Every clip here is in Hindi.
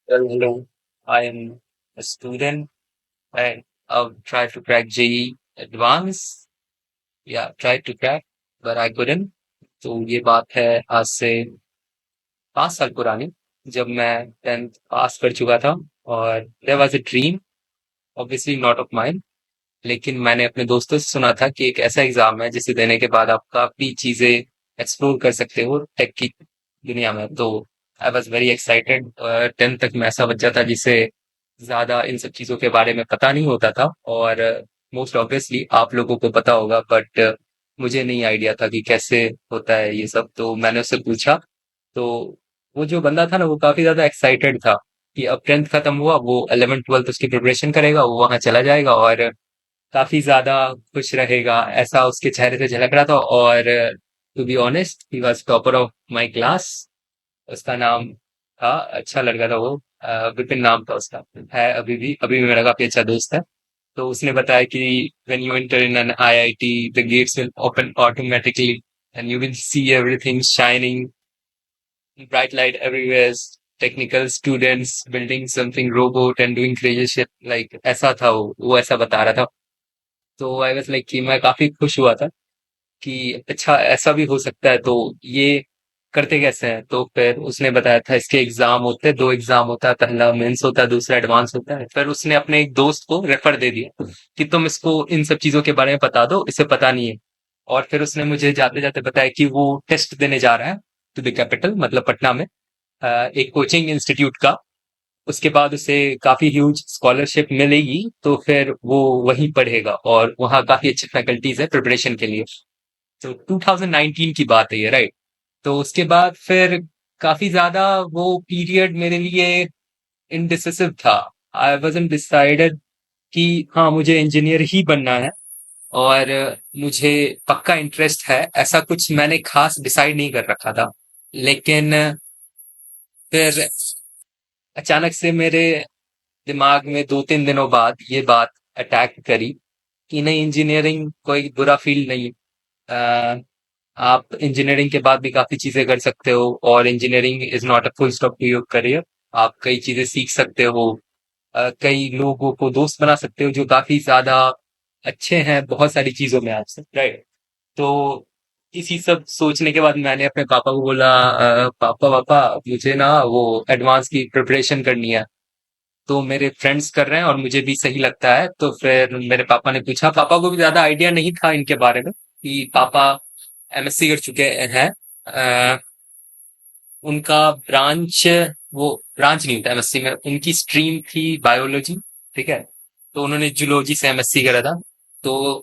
Well, hello. I am a student and I've tried to crack JEE Advance. Yeah, tried to crack, but I couldn't. तो ये बात है आज से 5 साल पुरानी, जब मैं 10th पास कर चुका था और there was a dream, obviously not of mine, लेकिन मैंने अपने दोस्तों से सुना था कि एक ऐसा एग्जाम है जिसे देने के बाद आप काफी चीजें एक्सप्लोर कर सकते हो टेक की दुनिया में। तो I was very excited. 10th तक मैं ऐसा बच्चा था जिसे ज्यादा इन सब चीजों के बारे में पता नहीं होता था, और मोस्ट ऑब्वियसली आप लोगों को पता होगा, बट मुझे नहीं आइडिया था कि कैसे होता है ये सब। तो मैंने उससे पूछा, तो वो जो बंदा था ना, वो काफी ज्यादा एक्साइटेड था कि अब 10th खत्म हुआ, वो 11th 12th उसकी प्रिपरेशन करेगा, वो वहां चला जाएगा और काफी ज्यादा खुश रहेगा, ऐसा उसके चेहरे से झलक रहा था। और to be honest, he was topper of my class. उसका नाम था, अच्छा लड़का था वो, विपिन नाम था उसका। है अभी भी मेरा काफी अच्छा दोस्त है। तो उसने बताया कि when you enter in an IIT, the gates will open automatically and you will see everything shining, bright light everywhere, technical students building something robot and doing crazy shit, like ऐसा था वो ऐसा बता रहा था। तो आई वाज लाइक कि मैं काफी खुश हुआ था कि अच्छा ऐसा भी हो सकता है। तो ये करते कैसे हैं? तो फिर उसने बताया था इसके एग्जाम होते हैं, 2 एग्जाम होता है, पहला मेंस होता है, दूसरा एडवांस होता है। फिर उसने अपने एक दोस्त को रेफर दे दिया कि तुम इसको इन सब चीजों के बारे में बता दो, इसे पता नहीं है। और फिर उसने मुझे जाते जाते बताया कि वो टेस्ट देने जा रहा है टू द कैपिटल, मतलब पटना में, एक कोचिंग इंस्टीट्यूट का। उसके बाद उसे काफी ह्यूज स्कॉलरशिप मिलेगी, तो फिर वो वहीं पढ़ेगा और वहाँ काफी अच्छी फैकल्टीज है प्रिपरेशन के लिए। तो 2019 की बात है ये, राइट? तो उसके बाद फिर काफी ज्यादा वो पीरियड मेरे लिए इनडिसिसिव था। आई वाजंट डिसाइडेड कि हाँ, मुझे इंजीनियर ही बनना है और मुझे पक्का इंटरेस्ट है, ऐसा कुछ मैंने खास डिसाइड नहीं कर रखा था। लेकिन फिर अचानक से मेरे दिमाग में 2-3 दिनों बाद ये बात अटैक करी कि नहीं, इंजीनियरिंग कोई बुरा फील्ड नहीं। अ, आप इंजीनियरिंग के बाद भी काफी चीजें कर सकते हो, और engineering is not a full stop to your career. आप कई चीजें सीख सकते हो, कई लोगों को दोस्त बना सकते हो जो काफी ज्यादा अच्छे हैं बहुत सारी चीजों में आपसे, राइट? तो इसी सब सोचने के बाद मैंने अपने पापा को बोला, पापा पापा, मुझे ना वो एडवांस की प्रिपरेशन करनी है। तो मेरे फ्रेंड्स कर रहे हैं और मुझे भी सही लगता है। तो फिर मेरे पापा ने पूछा, पापा को भी ज्यादा आइडिया नहीं था इनके बारे में कि पापा एमएससी कर चुके हैं। अ, उनका ब्रांच, वो ब्रांच नहीं होता एमएससी में, उनकी स्ट्रीम थी बायोलॉजी, ठीक है? तो उन्होंने जूलॉजी से एमएससी करा था। तो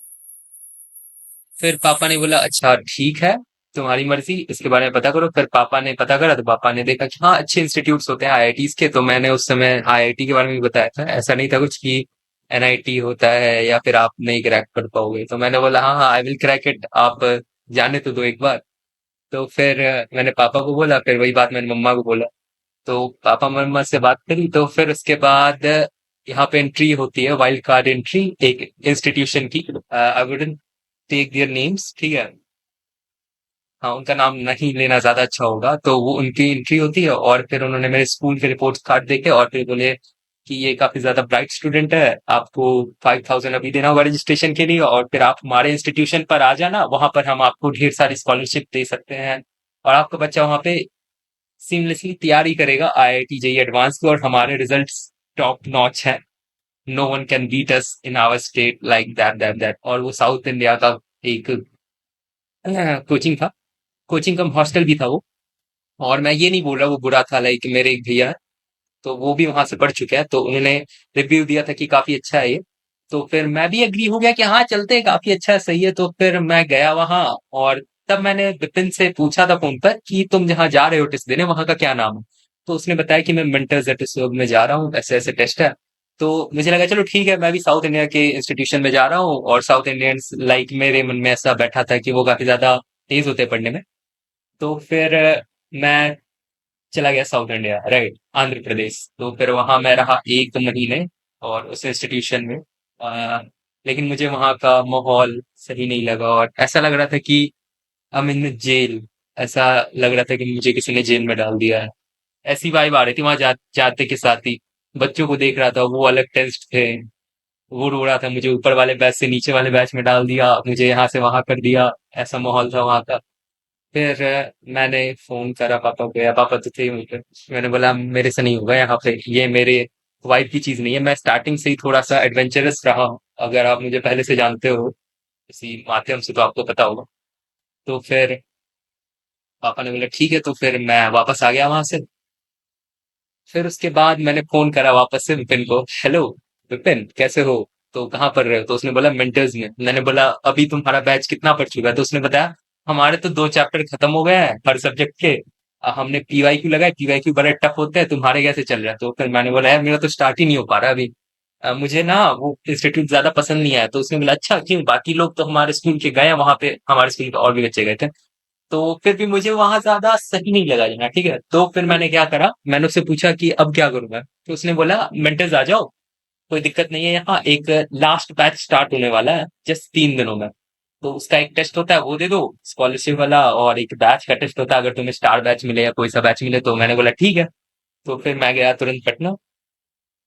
फिर पापा ने बोला अच्छा ठीक है, तुम्हारी मर्जी, इसके बारे में पता करो। फिर पापा ने पता करा तो पापा ने देखा कि हाँ, अच्छे इंस्टीट्यूट्स होते हैं आईआईटीज के। तो मैंने उस समय आईआईटी के बारे में भी बताया था, ऐसा नहीं था कुछ कि एनआईटी होता है या फिर आप नहीं क्रैक कर पाओगे। तो मैंने बोला हाँ हाँ, आई विल क्रैक इट, आप जाने तो दो एक बार। तो फिर मैंने पापा को बोला, फिर वही बात मैंने मम्मा को बोला। तो पापा मम्मा से बात करी, तो फिर उसके बाद यहाँ पे एंट्री होती है, वाइल्ड कार्ड एंट्री एक इंस्टीट्यूशन की। I wouldn't take their names, ठीक है? हाँ, उनका नाम नहीं लेना ज्यादा अच्छा होगा। तो वो उनकी एंट्री होती है और फिर उन्होंने मेरे स्कूल के रिपोर्ट कार्ड देखे और फिर बोले कि ये काफी ज्यादा ब्राइट स्टूडेंट है, आपको 5,000 अभी देना होगा रजिस्ट्रेशन के लिए, और फिर आप हमारे इंस्टीट्यूशन पर आ जाना, वहां पर हम आपको ढेर सारी स्कॉलरशिप दे सकते हैं और आपका बच्चा वहां पे सीमलेसली तैयारी करेगा आईआईटी जेईई एडवांस की, और हमारे रिजल्ट्स टॉप नॉच है। No one can beat us in our state, like that. और वो साउथ इंडिया का एक कोचिंग था, कोचिंग कम हॉस्टल भी था वो। और मैं ये नहीं बोल रहा वो बुरा था, लाइक मेरे एक भैया है, तो वो भी वहां से पढ़ चुके हैं, तो उन्होंने रिव्यू दिया था कि काफी अच्छा है ये। तो फिर मैं भी एग्री हो गया कि हाँ चलते हैं, काफी अच्छा है, सही है। तो फिर मैं गया वहां, और तब मैंने विपिन से पूछा था फोन पर कि तुम जहाँ जा रहे हो टेस्ट देने, वहां का क्या नाम है? तो उसने बताया कि मैं मेंटर्स एपिसोड में जा रहा हूँ, ऐसे ऐसे टेस्ट है। तो मुझे लगा चलो ठीक है, मैं भी साउथ इंडिया के इंस्टीट्यूशन में जा रहा हूँ, और साउथ इंडियंस लाइक मेरे मन में ऐसा बैठा था कि वो काफी ज्यादा तेज होते हैं पढ़ने में। तो फिर मैं चला गया south India, right, Andhra Pradesh. तो फिर वहां मैं रहा 1 महीने और उस इंस्टीट्यूशन में। आ, लेकिन मुझे वहां का माहौल सही नहीं लगा और ऐसा लग रहा था कि आई एम इन जेल। ऐसा लग रहा था कि मुझे किसी ने जेल में डाल दिया है। ऐसी वाइब आ रही थी वहां जाते के साथ ही। बच्चों को देख रहा था, वो अलग टेस्ट थे। वो रो रहा था, मुझे ऊपर वाले बैच से नीचे वाले बैच में डाल दिया, मुझे यहाँ से वहां कर दिया। ऐसा माहौल था वहां का। फिर मैंने फोन करा पापा को, या पापा तो थे ही वहीं पे। मैंने बोला मेरे से नहीं होगा यहाँ पे, ये मेरे वाइफ की चीज नहीं है। मैं स्टार्टिंग से ही थोड़ा सा एडवेंचरस रहा हूँ, अगर आप मुझे पहले से जानते हो इसी माध्यम से तो आपको पता होगा। तो फिर पापा ने बोला ठीक है, तो फिर मैं वापस आ गया वहां से। फिर उसके बाद मैंने फोन करा वापस से विपिन को, हेलो विपिन कैसे हो, तो कहाँ पढ़ रहे हो? तो उसने बोला मेंटर्स में। मैंने बोला अभी तुम्हारा बैच कितना पढ़ चुका है? तो उसने बताया हमारे तो 2 चैप्टर खत्म हो गए हैं हर सब्जेक्ट के। हमने पीवाईक्यू लगाए, पीवाईक्यू बड़े टफ होते हैं, तुम्हारे कैसे चल रहा है? तो फिर मैंने बोला यार मेरा तो स्टार्ट ही नहीं हो पा रहा अभी। मुझे ना वो इंस्टीट्यूट ज्यादा पसंद नहीं आया। तो उसने बोला अच्छा क्यों, बाकी लोग तो हमारे स्कूल के गए हैं वहां पे, हमारे स्कूल के और भी बच्चे गए थे। तो फिर भी मुझे वहां ज्यादा सही नहीं लगा जाना, ठीक है। तो फिर मैंने क्या करा, मैंने उससे पूछा कि अब क्या करूं मैं। तो उसने बोला मेंटर्स आ जाओ, कोई दिक्कत नहीं है, यहाँ एक लास्ट बैच स्टार्ट होने वाला है जस्ट 3 दिनों में। तो उसका एक टेस्ट होता है, वो दे दो स्कॉलरशिप वाला, और एक बैच का टेस्ट होता है अगर तुम्हें स्टार बैच मिले या कोई सा बैच मिले। तो मैंने बोला ठीक है। तो फिर मैं गया तुरंत पटना,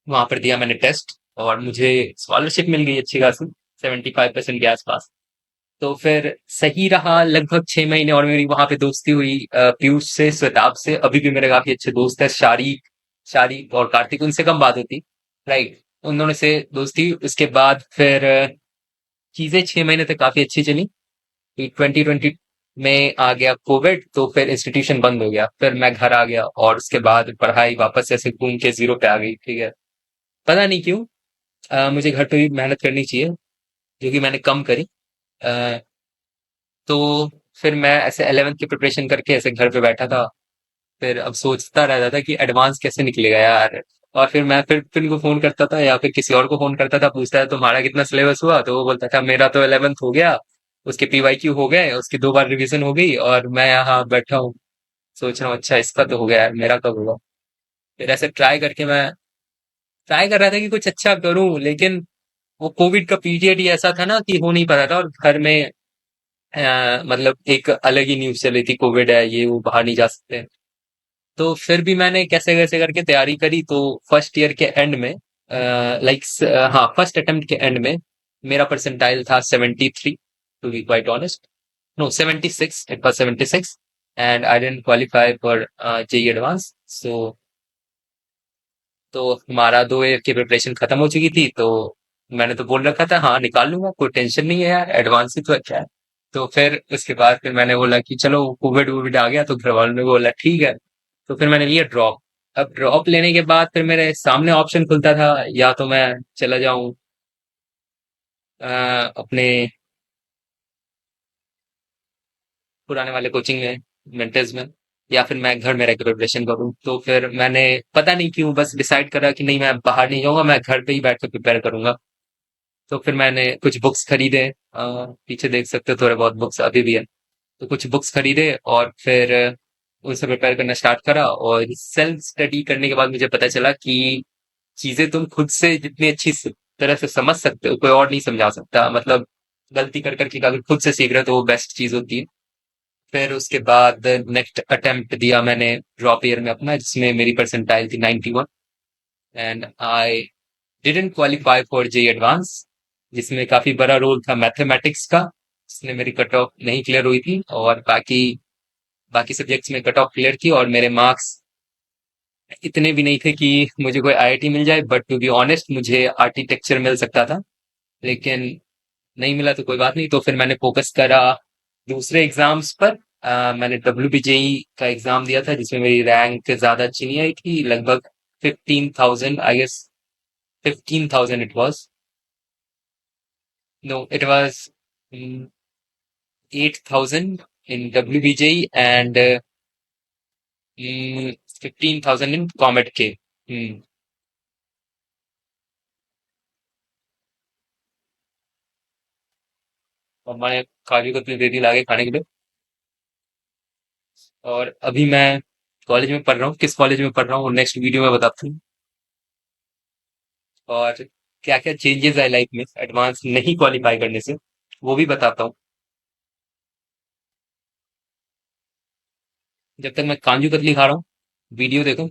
वहां पर दिया मैंने टेस्ट, और मुझे स्कॉलरशिप मिल गई अच्छी खासी, 75% के आसपास। तो फिर सही रहा लगभग 6 महीने, और मेरी वहां पे दोस्ती हुई पीयूष से, श्वेताब से। अभी भी मेरे काफी अच्छे दोस्त है, शारिक शारिक और कार्तिक, उनसे कम बात होती। राइट, उन दोनों से दोस्ती। उसके बाद फिर चीजें 6 महीने तक काफी अच्छी चली। 2020 में आ गया कोविड, तो फिर इंस्टीट्यूशन बंद हो गया, फिर मैं घर आ गया, और उसके बाद पढ़ाई वापस ऐसे घूम के जीरो पे आ गई, ठीक है। पता नहीं क्यों, मुझे घर पे भी मेहनत करनी चाहिए, जो कि मैंने कम करी। अ, तो फिर मैं ऐसे 11th की प्रिपरेशन करके ऐसे घर पे बैठा था। फिर अब सोचता रहता था कि एडवांस कैसे निकलेगा यार। और फिर मैं फिर इनको फोन करता था, या फिर किसी और को फोन करता था, पूछता है तुम्हारा कितना सिलेबस हुआ? तो वो बोलता था मेरा तो 11th हो गया, उसके पीवाईक्यू हो गए, उसकी 2 बार रिवीजन हो गई, और मैं यहाँ बैठा हूँ सोच रहा हूँ अच्छा इसका तो हो गया यार, मेरा कब होगा? फिर ऐसे ट्राई करके मैं ट्राई कर रहा था कि कुछ अच्छा करूं, लेकिन वो कोविड का पीरियड ही ऐसा था ना कि हो नहीं पा रहा था। और घर में मतलब एक अलग ही न्यूज चल रही थी, कोविड है ये वो, बाहर नहीं जा सकते। तो फिर भी मैंने कैसे कैसे करके तैयारी करी। तो फर्स्ट ईयर के एंड में, लाइक, हाँ, फर्स्ट अटेम्प्ट के एंड में मेरा परसेंटाइल था 73, to be quite honest. No, 76, it was 76। And I didn't qualify for JEE advance. So तो हमारा 2 ईयर की प्रिपरेशन खत्म हो चुकी थी। तो मैंने तो बोल रखा था हाँ निकाल लूंगा, कोई टेंशन नहीं है यार, एडवांस ही तो अच्छा है। तो फिर उसके बाद फिर मैंने बोला कि चलो कोविड वोविड आ गया, तो घर वालों ने बोला ठीक है। तो फिर मैंने लिया ड्रॉप। अब ड्रॉप लेने के बाद फिर मेरे सामने ऑप्शन खुलता था, या तो मैं चला जाऊं अपने पुराने वाले कोचिंग में, मेंटर्स में, या फिर मैं घर में रह के प्रिपरेशन करूं। तो फिर मैंने पता नहीं क्यों बस डिसाइड करा कि नहीं, मैं बाहर नहीं जाऊंगा, मैं घर पे ही बैठ कर प्रिपेयर करूंगा। तो फिर मैंने कुछ बुक्स खरीदे, पीछे देख सकते हो थोड़े बहुत बुक्स अभी भी है। तो कुछ बुक्स खरीदे, और फिर उनसे प्रिपेयर करना स्टार्ट करा। और सेल्फ स्टडी करने के बाद मुझे पता चला कि चीजें तुम खुद से जितनी अच्छी तरह से समझ सकते हो, कोई और नहीं समझा सकता। मतलब गलती कर करके अगर खुद से सीख रहे हो तो वो बेस्ट चीज होती है। फिर उसके बाद नेक्स्ट अटेम्प्ट दिया मैंने ड्रॉप ईयर में अपना, जिसमें मेरी परसेंटाइल थी 91। And I didn't qualify for J advance, जिसमें काफी बड़ा रोल था मैथमेटिक्स का, जिसने मेरी कट ऑफ नहीं क्लियर हुई थी। और बाकी बाकी सब्जेक्ट्स में कट ऑफ क्लियर थी, और मेरे मार्क्स इतने भी नहीं थे कि मुझे कोई आईआईटी मिल जाए। बट टू बी ऑनेस्ट मुझे आर्किटेक्चर मिल सकता था, लेकिन नहीं मिला तो कोई बात नहीं। तो फिर मैंने फोकस करा दूसरे एग्जाम्स पर। मैंने WBJE का एग्जाम दिया था, जिसमें मेरी रैंक ज्यादा अच्छी नहीं आई थी, लगभग 15,000 I guess, 15,000 it was. No, it was 8,000 in WBJE, and 15,000 in Comet K। Hmm, और मैंने काजू कतली दे दी लाके खाने के लिए। और अभी मैं कॉलेज में पढ़ रहा हूँ, किस कॉलेज में पढ़ रहा हूँ नेक्स्ट वीडियो में बताता हूँ। और क्या क्या चेंजेस आए लाइफ में एडवांस नहीं क्वालिफाई करने से, वो भी बताता हूँ। जब तक मैं काजू कतली खा रहा हूँ, वीडियो देखो,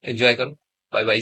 एंजॉय करो। Bye bye.